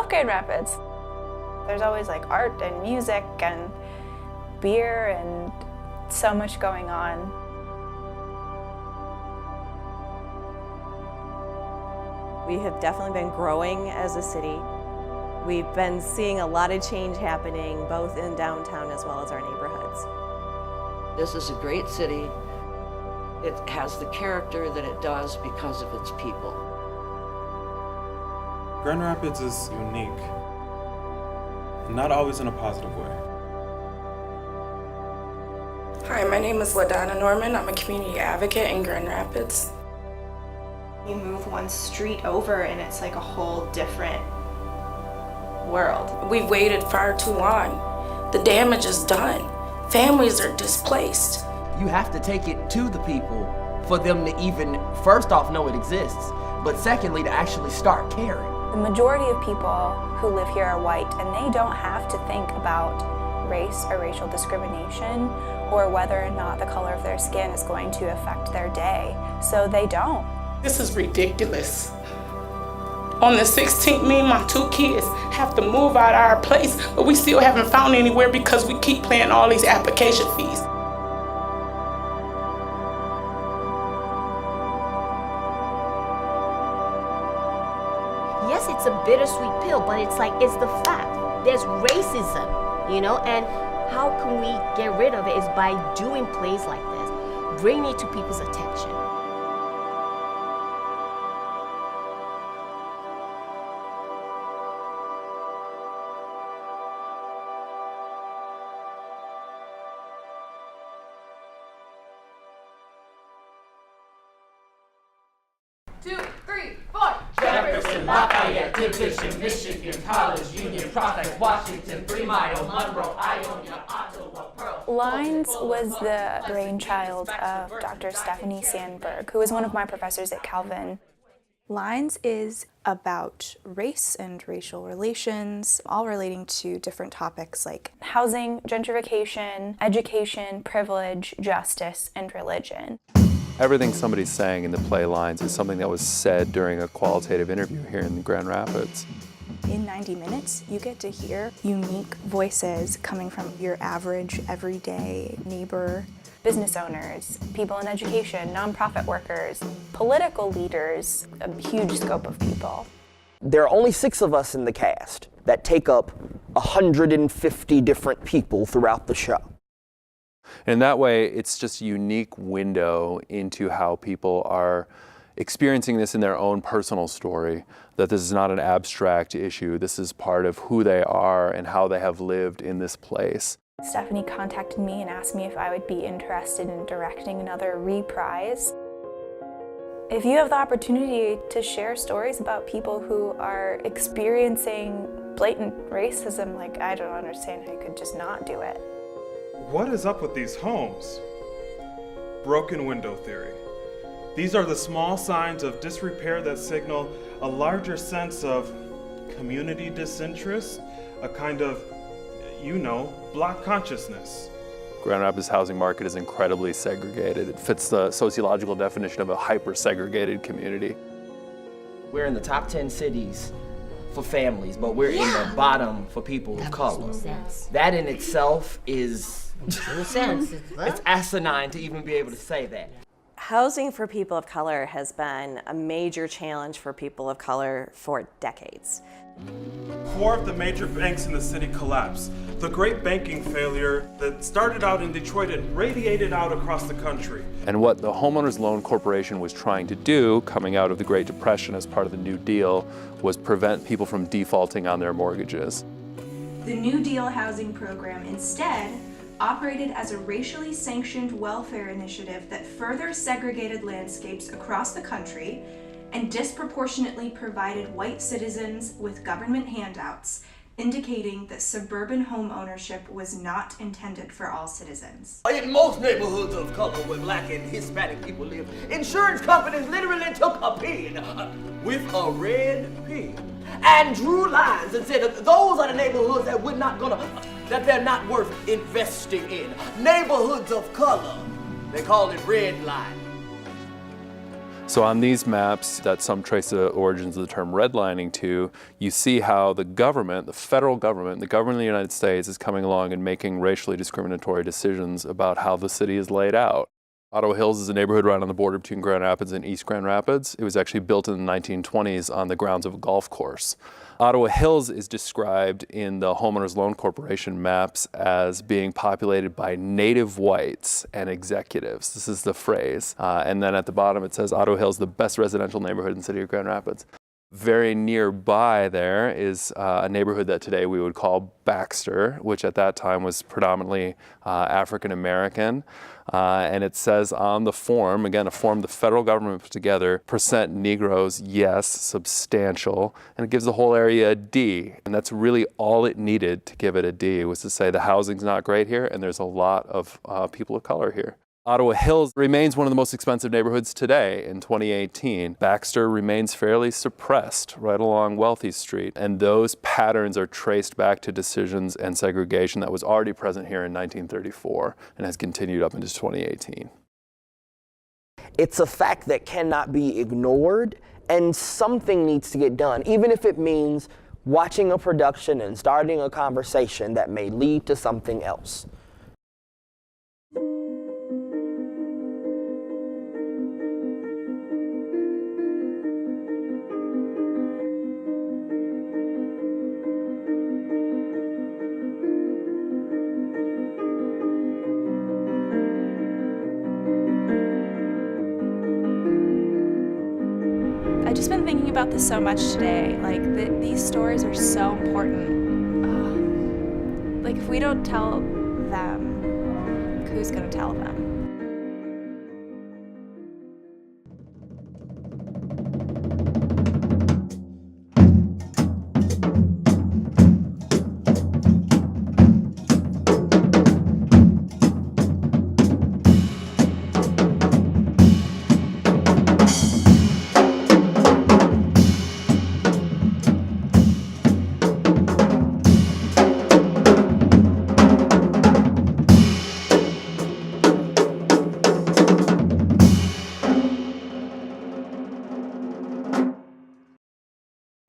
love Grand Rapids. There's always like art and music and beer and so much going on. We have definitely been growing as a city. We've been seeing a lot of change happening both in downtown as well as our neighborhoods. This is a great city. It has the character that it does because of its people. Grand Rapids is unique, and not always in a positive way. Hi, my name is LaDonna Norman. I'm a community advocate in Grand Rapids. You move one street over and it's like a whole different world. We've waited far too long. The damage is done. Families are displaced. You have to take it to the people for them to even, first off, know it exists, but secondly, to actually start caring. The majority of people who live here are white, and they don't have to think about race or racial discrimination or whether or not the color of their skin is going to affect their day, so they don't. This is ridiculous. On the 16th, me and my 2 kids have to move out of our place, but we still haven't found anywhere because we keep paying all these application fees. Yes, it's a bittersweet pill, but it's the fact. There's racism, you know, and how can we get rid of it is by doing plays like this, bringing it to people's attention. Jefferson, Lafayette, Division, Michigan, College, Union, Prospect, Washington, 3 Mile, Monroe, Ionia, Ottawa, Pearl. Lines was the brainchild of Dr. Stephanie Sandberg, who was one of my professors at Calvin. Lines is about race and racial relations, all relating to different topics like housing, gentrification, education, privilege, justice, and religion. Everything somebody's saying in the play Lines is something that was said during a qualitative interview here in Grand Rapids. In 90 minutes, you get to hear unique voices coming from your average, everyday neighbor, business owners, people in education, nonprofit workers, political leaders, a huge scope of people. There are only 6 of us in the cast that take up 150 different people throughout the show. And that way, it's just a unique window into how people are experiencing this in their own personal story, that this is not an abstract issue. This is part of who they are and how they have lived in this place. Stephanie contacted me and asked me if I would be interested in directing another reprise. If you have the opportunity to share stories about people who are experiencing blatant racism, I don't understand how you could just not do it. What is up with these homes? Broken window theory. These are the small signs of disrepair that signal a larger sense of community disinterest, a kind of, Black consciousness. Grand Rapids housing market is incredibly segregated. It fits the sociological definition of a hyper-segregated community. We're in the top 10 cities for families, but we're in the bottom for people of color. That in itself is, it's asinine to even be able to say that. Housing for people of color has been a major challenge for people of color for decades. 4 of the major banks in the city collapsed. The great banking failure that started out in Detroit and radiated out across the country. And what the Homeowners Loan Corporation was trying to do, coming out of the Great Depression as part of the New Deal, was prevent people from defaulting on their mortgages. The New Deal housing program instead operated as a racially sanctioned welfare initiative that further segregated landscapes across the country and disproportionately provided white citizens with government handouts, indicating that suburban home ownership was not intended for all citizens. In most neighborhoods of color where Black and Hispanic people live, insurance companies literally took a pen with a red pen and drew lines and said those are the neighborhoods that that they're not worth investing in. Neighborhoods of color, they call it red line. So on these maps that some trace the origins of the term redlining to, you see how the government, the federal government, the government of the United States is coming along and making racially discriminatory decisions about how the city is laid out. Ottawa Hills is a neighborhood right on the border between Grand Rapids and East Grand Rapids. It was actually built in the 1920s on the grounds of a golf course. Ottawa Hills is described in the Homeowners Loan Corporation maps as being populated by native whites and executives. This is the phrase. And then at the bottom it says Ottawa Hills, the best residential neighborhood in the city of Grand Rapids. Very nearby there is a neighborhood that today we would call Baxter, which at that time was predominantly African American. And it says on the form, again, a form the federal government put together, percent Negroes, yes, substantial. And it gives the whole area a D. And that's really all it needed to give it a D, was to say the housing's not great here and there's a lot of people of color here. Ottawa Hills remains one of the most expensive neighborhoods today in 2018. Baxter remains fairly suppressed right along Wealthy Street, and those patterns are traced back to decisions and segregation that was already present here in 1934 and has continued up into 2018. It's a fact that cannot be ignored, and something needs to get done, even if it means watching a production and starting a conversation that may lead to something else. I've just been thinking about this so much today. Like, these stories are so important. Like, if we don't tell them, who's gonna tell them?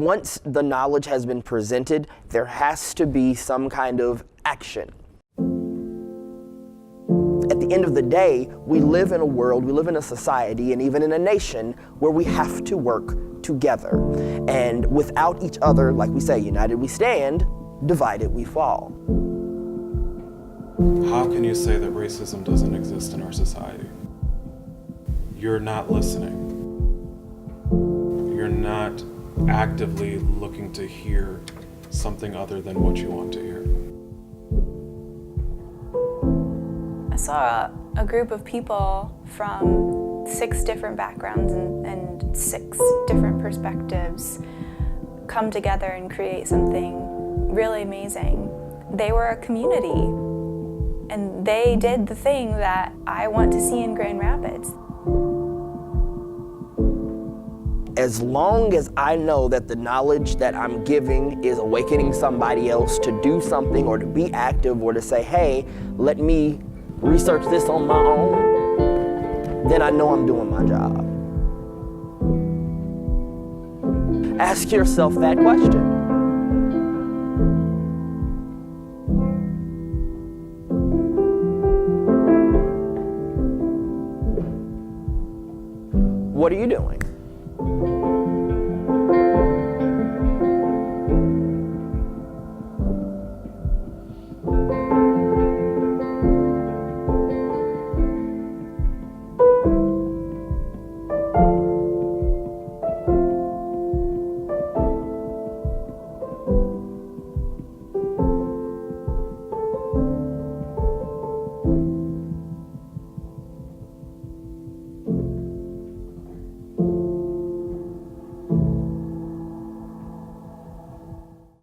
Once the knowledge has been presented, there has to be some kind of action. At the end of the day, we live in a world, we live in a society, and even in a nation where we have to work together. And without each other, like we say, united we stand, divided we fall. How can you say that racism doesn't exist in our society? You're not listening. You're not actively looking to hear something other than what you want to hear. I saw a group of people from 6 different backgrounds and 6 different perspectives come together and create something really amazing. They were a community, and they did the thing that I want to see in Grand Rapids. As long as I know that the knowledge that I'm giving is awakening somebody else to do something or to be active or to say, hey, let me research this on my own, then I know I'm doing my job. Ask yourself that question. What are you doing?